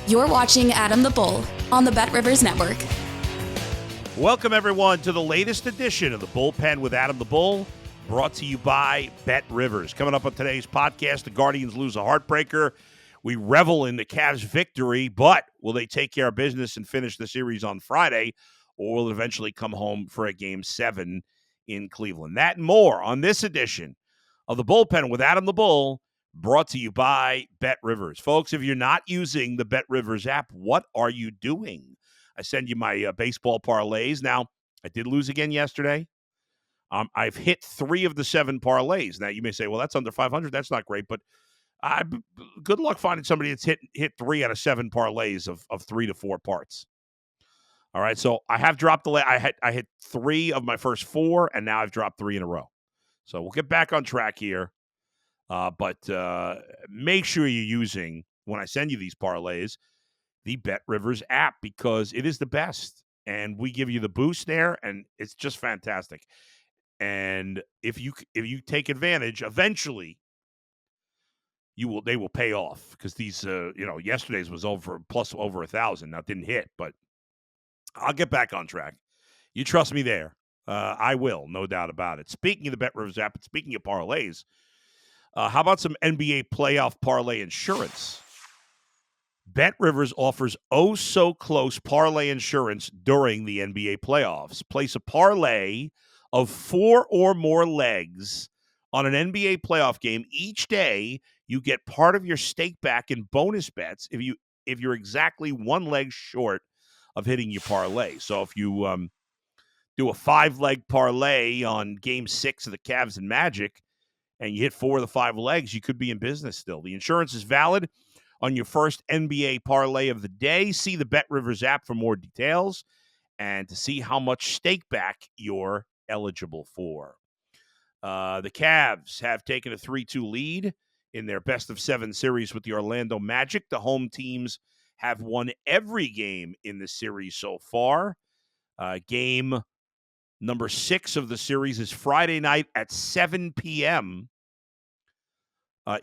You're watching Adam the Bull on the Bet Rivers Network. Welcome, everyone, to the latest edition of the Bullpen with Adam the Bull, brought to you by Bet Rivers. Coming up on today's podcast, the Guardians lose a heartbreaker. We revel in the Cavs' victory, but will they take care of business and finish the series on Friday, or will it eventually come home for a Game 7 in Cleveland? That and more on this edition of the Bullpen with Adam the Bull, brought to you by Bet Rivers. Folks, if you're not using the Bet Rivers app, what are you doing? I send you my baseball parlays. Now, I did lose again yesterday. I've hit 3 of the 7 parlays. Now, you may say, well, that's under 500. That's not great, but good luck finding somebody that's hit 3 out of 7 parlays of 3 to 4 parts. All right, so I have dropped I hit 3 of my first 4, and now I've dropped 3 in a row. So we'll get back on track here. But make sure you're using, when I send you these parlays, the Bet Rivers app, because it is the best. And we give you the boost there, and it's just fantastic. And if you take advantage, eventually they will pay off, because these yesterday's was over 1,000. Now it didn't hit, but I'll get back on track. You trust me there. I will, no doubt about it. Speaking of the Bet Rivers app, and speaking of parlays, how about some NBA playoff parlay insurance? Bet Rivers offers oh-so-close parlay insurance during the NBA playoffs. Place a parlay of 4 or more legs on an NBA playoff game each day. You get part of your stake back in bonus bets if you're exactly 1 leg short of hitting your parlay. So if you do a 5-leg parlay on Game 6 of the Cavs and Magic, and you hit 4 of the 5 legs, you could be in business still. The insurance is valid on your first NBA parlay of the day. See the Bet Rivers app for more details and to see how much stake back you're eligible for. The Cavs have taken a 3-2 lead in their best-of-7 series with the Orlando Magic. The home teams have won every game in the series so far. Game number 6 of the series is Friday night at 7 p.m.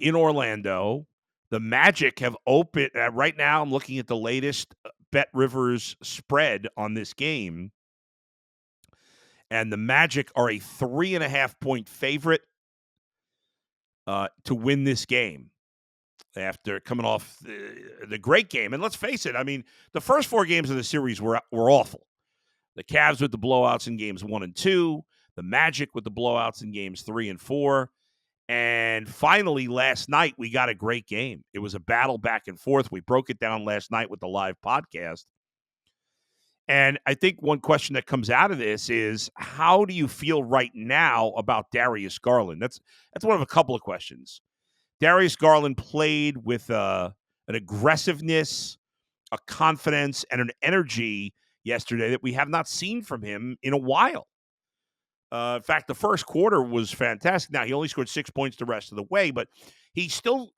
In Orlando. The Magic have opened. Right now, I'm looking at the latest Bet Rivers spread on this game. And the Magic are a 3.5-point favorite to win this game after coming off the great game. And let's face it, I mean, the first 4 games of the series were awful. The Cavs with the blowouts in games 1 and 2, the Magic with the blowouts in games 3 and 4. And finally, last night, we got a great game. It was a battle back and forth. We broke it down last night with the live podcast. And I think one question that comes out of this is, how do you feel right now about Darius Garland? That's one of a couple of questions. Darius Garland played with an aggressiveness, a confidence, and an energy yesterday that we have not seen from him in a while. In fact, the first quarter was fantastic. Now, he only scored 6 points the rest of the way, but he still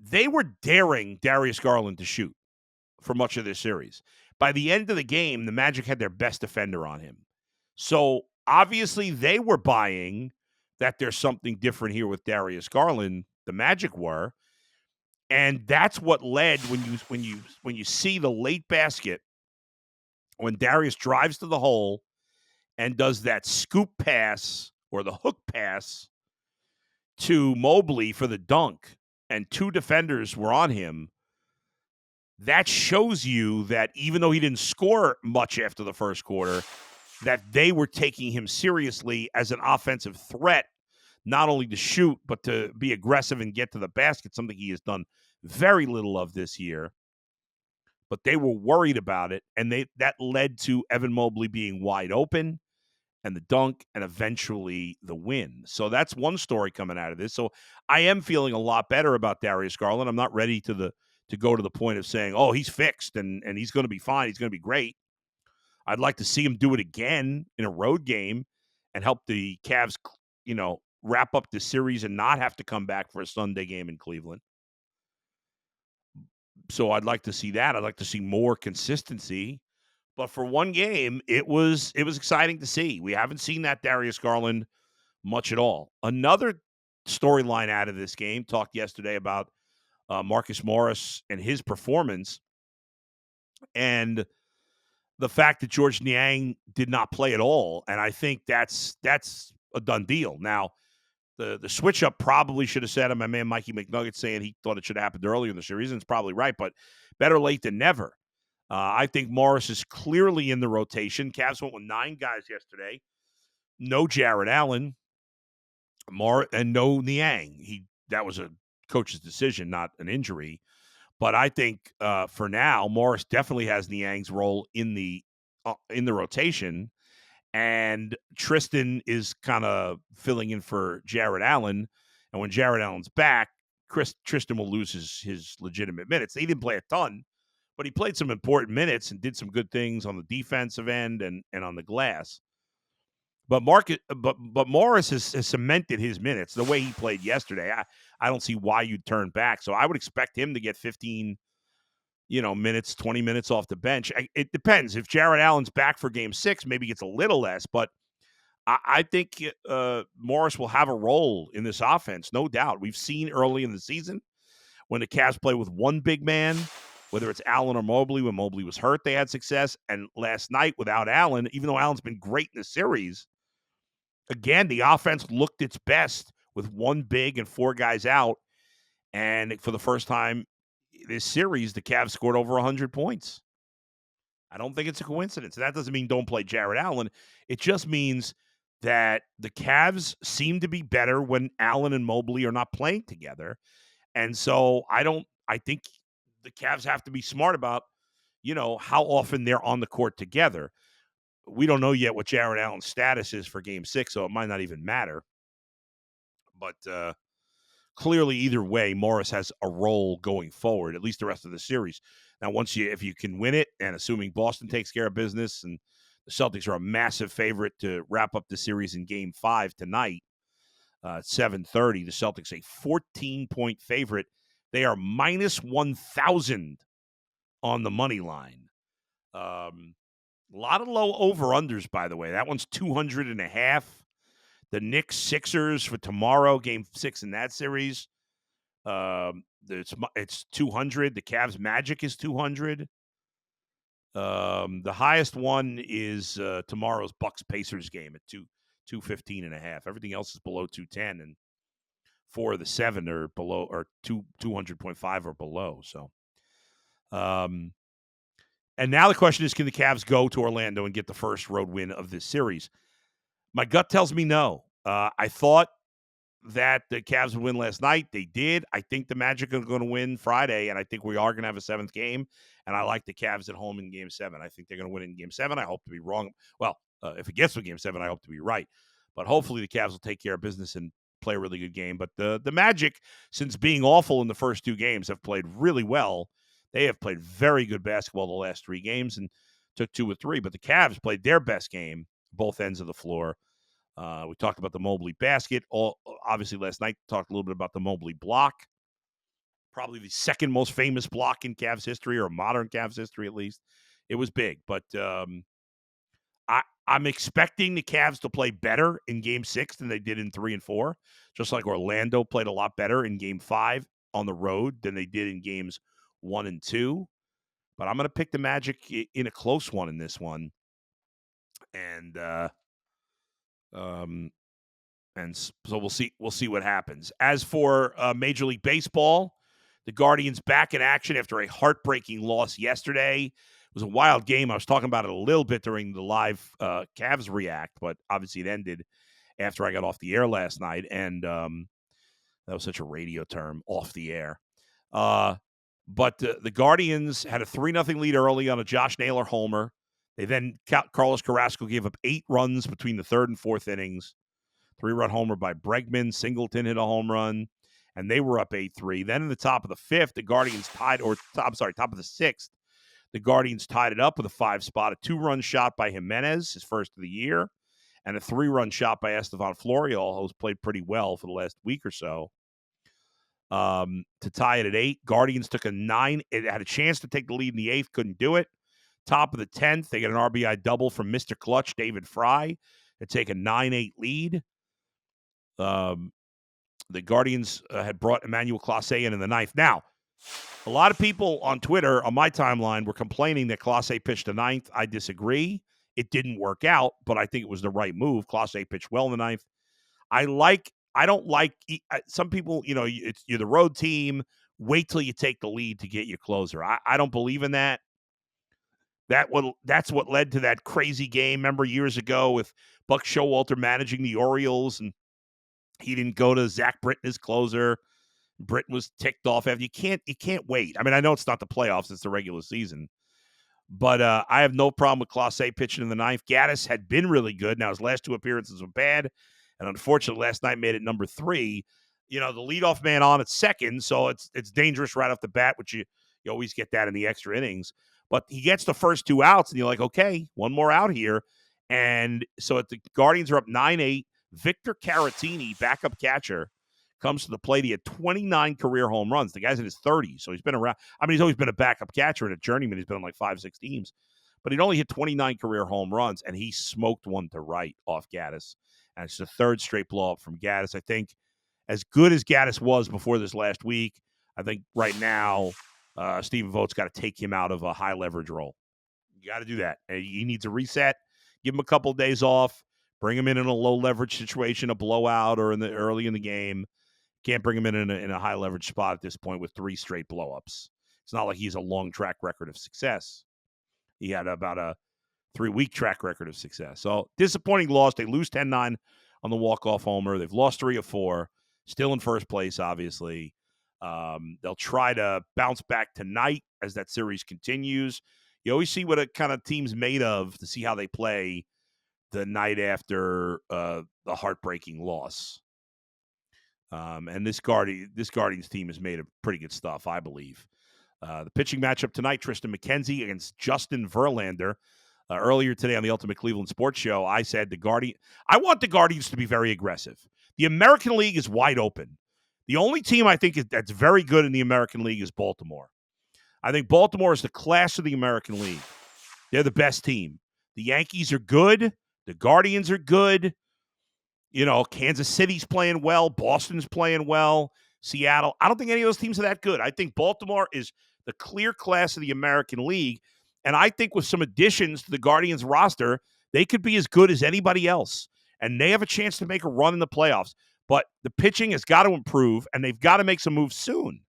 they were daring Darius Garland to shoot for much of this series. By the end of the game, the Magic had their best defender on him. So, obviously, they were buying that there's something different here with Darius Garland. The Magic were. And that's what led when you see the late basket, when Darius drives to the hole and does that scoop pass or the hook pass to Mobley for the dunk, and 2 defenders were on him. That shows you that even though he didn't score much after the first quarter, that they were taking him seriously as an offensive threat, not only to shoot, but to be aggressive and get to the basket, something he has done very little of this year. But they were worried about it, and that led to Evan Mobley being wide open, and the dunk, and eventually the win. So that's one story coming out of this. So I am feeling a lot better about Darius Garland. I'm not ready to go to the point of saying, oh, he's fixed and he's going to be fine. He's going to be great. I'd like to see him do it again in a road game and help the Cavs, wrap up the series and not have to come back for a Sunday game in Cleveland. So I'd like to see that. I'd like to see more consistency. But for one game, it was exciting to see. We haven't seen that Darius Garland much at all. Another storyline out of this game, talked yesterday about Marcus Morris and his performance, and the fact that George Niang did not play at all. And I think that's a done deal. Now, the switch up probably should have said, and my man Mikey McNugget saying he thought it should have happened earlier in the series, and it's probably right, but better late than never. I think Morris is clearly in the rotation. Cavs went with 9 guys yesterday. No Jared Allen, and no Niang. That was a coach's decision, not an injury. But I think for now, Morris definitely has Niang's role in the rotation, and Tristan is kind of filling in for Jared Allen. And when Jared Allen's back, Tristan will lose his legitimate minutes. He didn't play a ton, but he played some important minutes and did some good things on the defensive end and on the glass. But Morris has cemented his minutes the way he played yesterday. I don't see why you'd turn back. So I would expect him to get 15 minutes, 20 minutes off the bench. It depends. If Jared Allen's back for game 6, maybe gets a little less, but I think Morris will have a role in this offense, no doubt. We've seen early in the season when the Cavs play with one big man, whether it's Allen or Mobley. When Mobley was hurt, they had success. And last night without Allen, even though Allen's been great in the series, again, the offense looked its best with one big and 4 guys out. And for the first time this series, the Cavs scored over 100 points. I don't think it's a coincidence. That doesn't mean don't play Jared Allen. It just means that the Cavs seem to be better when Allen and Mobley are not playing together. And so I think the Cavs have to be smart about, how often they're on the court together. We don't know yet what Jared Allen's status is for game 6, so it might not even matter. But clearly, either way, Morris has a role going forward, at least the rest of the series. Now, if you can win it, and assuming Boston takes care of business, and the Celtics are a massive favorite to wrap up the series in Game 5 tonight at 7:30, the Celtics a 14-point favorite. They are minus 1,000 on the money line. A lot of low over-unders, by the way. That one's 200.5. The Knicks Sixers for tomorrow, Game 6 in that series. It's 200. The Cavs Magic is 200. The highest one is tomorrow's Bucks Pacers game at 215.5. Everything else is below 210, and 4 of the 7 are below, or 200.5 or below. So, and now the question is, can the Cavs go to Orlando and get the first road win of this series? My gut tells me no. I thought that the Cavs would win last night. They did. I think the Magic are going to win Friday, and I think we are going to have a 7th game. And I like the Cavs at home in Game 7. I think they're going to win in Game 7. I hope to be wrong. Well, if it gets to Game 7, I hope to be right. But hopefully the Cavs will take care of business and play a really good game. But the Magic, since being awful in the first 2 games, have played really well. They have played very good basketball the last 3 games and took 2 or 3. But the Cavs played their best game, both ends of the floor. We talked about the Mobley basket. Obviously, last night, talked a little bit about the Mobley block. Probably the second most famous block in Cavs history, or modern Cavs history at least. It was big. But I'm expecting the Cavs to play better in Game 6 than they did in 3 and 4, just like Orlando played a lot better in Game 5 on the road than they did in Games 1 and 2. But I'm going to pick the Magic in a close one in this one. And so we'll see what happens. As for Major League Baseball, the Guardians back in action after a heartbreaking loss yesterday. It was a wild game. I was talking about it a little bit during the live Cavs React, but obviously it ended after I got off the air last night. And that was such a radio term, off the air. But the Guardians had a 3-0 lead early on a Josh Naylor homer. They then, Carlos Carrasco gave up 8 runs between the 3rd and 4th innings. 3-run homer by Bregman. Singleton hit a home run, and they were up 8-3. Then in the top of the 5th, the Guardians top of the 6th, the Guardians tied it up with a 5 spot, a 2-run shot by Jimenez, his first of the year, and a 3-run shot by Estevan Florial, who's played pretty well for the last week or so. To tie it at 8, Guardians took a 9. It had a chance to take the lead in the 8th, couldn't do it. Top of the 10th, they get an RBI double from Mr. Clutch, David Fry, to take a 9-8 lead. The Guardians had brought Emmanuel Clase in the 9th. Now, A lot of people on Twitter, on my timeline, were complaining that Clase pitched the ninth. I disagree. It didn't work out, but I think it was the right move. Clase pitched well in the ninth. I don't like some people, you're the road team. Wait till you take the lead to get your closer. I don't believe in that. That's what led to that crazy game. Remember years ago with Buck Showalter managing the Orioles, and he didn't go to Zach Britton as closer. Britton was ticked off after. You can't wait. I mean, I know it's not the playoffs; it's the regular season. But I have no problem with Clase pitching in the ninth. Gaddis had been really good. Now his last two appearances were bad, and unfortunately, last night made it number 3. The leadoff man on at second, so it's dangerous right off the bat, which you always get that in the extra innings. But he gets the first 2 outs, and you're like, okay, one more out here. And so the Guardians are up 9-8. Victor Caratini, backup catcher, comes to the plate. He had 29 career home runs. The guy's in his 30s, so he's been around. I mean, he's always been a backup catcher and a journeyman. He's been on like 5-6 teams. But he'd only hit 29 career home runs, and he smoked one to right off Gaddis. And it's the third straight blow-up from Gaddis. I think as good as Gaddis was before this last week, I think right now Stephen Vogt's got to take him out of a high-leverage role. You got to do that. He needs a reset. Give him a couple of days off. Bring him in a low-leverage situation, a blowout, or early in the game. Can't bring him in a high-leverage spot at this point with 3 straight blow-ups. It's not like he's a long track record of success. He had about a 3-week track record of success. So, disappointing loss. They lose 10-9 on the walk-off homer. They've lost 3 of 4. Still in first place, obviously. They'll try to bounce back tonight as that series continues. You always see what a kind of team's made of to see how they play the night after the heartbreaking loss. And this Guardians team is made of pretty good stuff, I believe. The pitching matchup tonight, Tristan McKenzie against Justin Verlander. Earlier today on the Ultimate Cleveland Sports Show, I said I want the Guardians to be very aggressive. The American League is wide open. The only team I think that's very good in the American League is Baltimore. I think Baltimore is the class of the American League. They're the best team. The Yankees are good. The Guardians are good. Kansas City's playing well. Boston's playing well. Seattle. I don't think any of those teams are that good. I think Baltimore is the clear class of the American League. And I think with some additions to the Guardians roster, they could be as good as anybody else. And they have a chance to make a run in the playoffs. But the pitching has got to improve, and they've got to make some moves soon.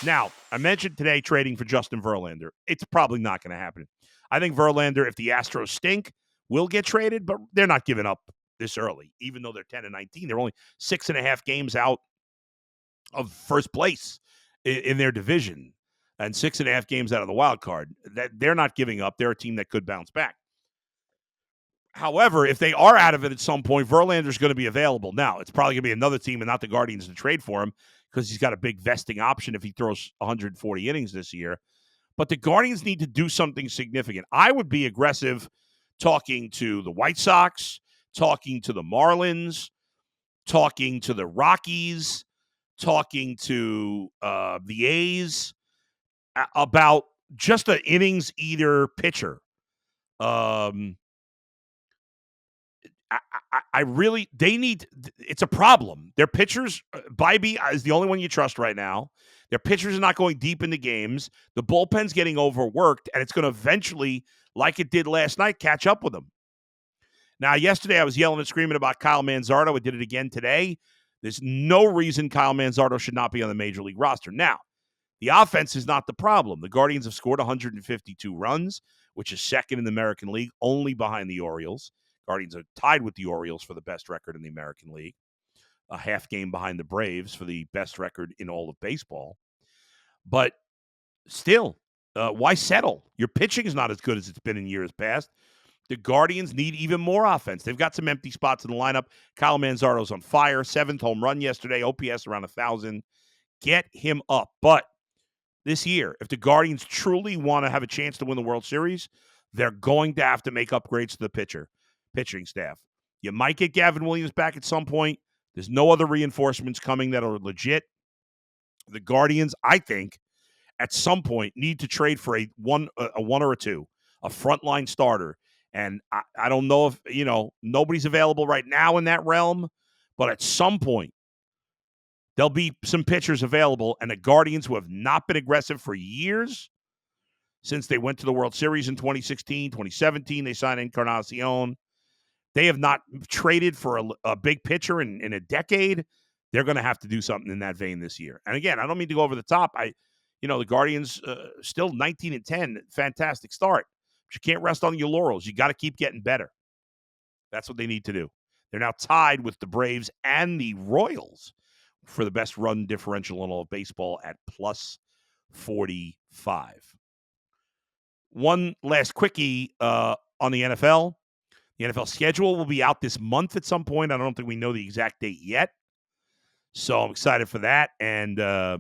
Now, I mentioned today trading for Justin Verlander. It's probably not going to happen. I think Verlander, if the Astros stink, will get traded, but they're not giving up this early, even though they're 10-19. They're only 6.5 games out of first place in their division and 6.5 games out of the wild card. They're not giving up. They're a team that could bounce back. However, if they are out of it at some point, Verlander's going to be available. Now, it's probably going to be another team and not the Guardians to trade for him because he's got a big vesting option if he throws 140 innings this year. But the Guardians need to do something significant. I would be aggressive talking to the White Sox, talking to the Marlins, talking to the Rockies, talking to the A's about just an innings eater pitcher. It's a problem. Their pitchers, Bybee is the only one you trust right now. Their pitchers are not going deep into games. The bullpen's getting overworked, and it's going to eventually, like it did last night, catch up with them. Now, yesterday I was yelling and screaming about Kyle Manzardo. I did it again today. There's no reason Kyle Manzardo should not be on the Major League roster. Now, the offense is not the problem. The Guardians have scored 152 runs, which is second in the American League, only behind the Orioles. Guardians are tied with the Orioles for the best record in the American League, a half game behind the Braves for the best record in all of baseball. But still, why settle? Your pitching is not as good as it's been in years past. The Guardians need even more offense. They've got some empty spots in the lineup. Kyle Manzardo's on fire. 7th home run yesterday. OPS around 1,000. Get him up. But this year, if the Guardians truly want to have a chance to win the World Series, they're going to have to make upgrades to the pitching staff. You might get Gavin Williams back at some point. There's no other reinforcements coming that are legit. The Guardians, I think, at some point need to trade for a one or a two, a frontline starter. And I don't know if, nobody's available right now in that realm, but at some point, there'll be some pitchers available, and the Guardians, who have not been aggressive for years, since they went to the World Series in 2016, 2017, they signed Encarnacion. They have not traded for a big pitcher in a decade. They're going to have to do something in that vein this year. And again, I don't mean to go over the top. The Guardians still 19-10, fantastic start. But you can't rest on your laurels. You got to keep getting better. That's what they need to do. They're now tied with the Braves and the Royals for the best run differential in all of baseball at plus 45. One last quickie on the NFL. The NFL schedule will be out this month at some point. I don't think we know the exact date yet. So I'm excited for that. And, the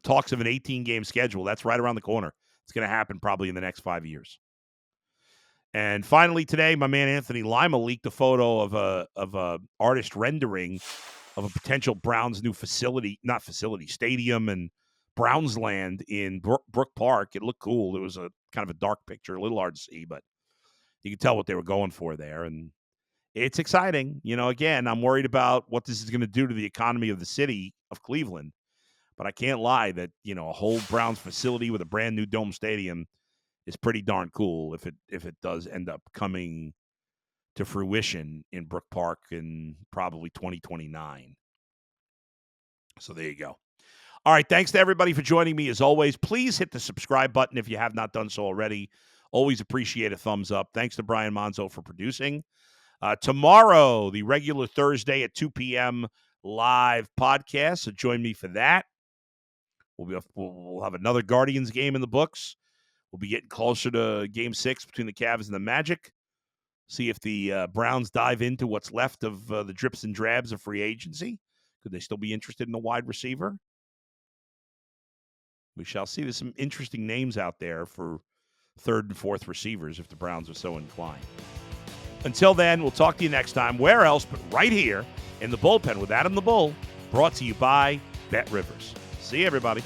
talks of an 18-game schedule, that's right around the corner. It's going to happen probably in the next 5 years. And finally today, my man Anthony Lima leaked a photo of a artist rendering of a potential Browns new stadium and Brownsland in Brook Park. It looked cool. It was a kind of a dark picture, a little hard to see, but you can tell what they were going for there. And it's exciting. Again, I'm worried about what this is going to do to the economy of the city of Cleveland. But I can't lie that, a whole Browns facility with a brand new dome stadium is pretty darn cool if it does end up coming to fruition in Brook Park in probably 2029. So there you go. All right, thanks to everybody for joining me. As always, please hit the subscribe button if you have not done so already. Always appreciate a thumbs up. Thanks to Brian Monzo for producing. Tomorrow, the regular Thursday at 2 p.m. live podcast, so join me for that. We'll have another Guardians game in the books. We'll be getting closer to Game 6 between the Cavs and the Magic. See if the Browns dive into what's left of the drips and drabs of free agency. Could they still be interested in a wide receiver? We shall see. There's some interesting names out there for third and fourth receivers if the Browns are so inclined. Until then, we'll talk to you next time. Where else but right here in the bullpen with Adam the Bull, brought to you by Bet Rivers. See you, everybody.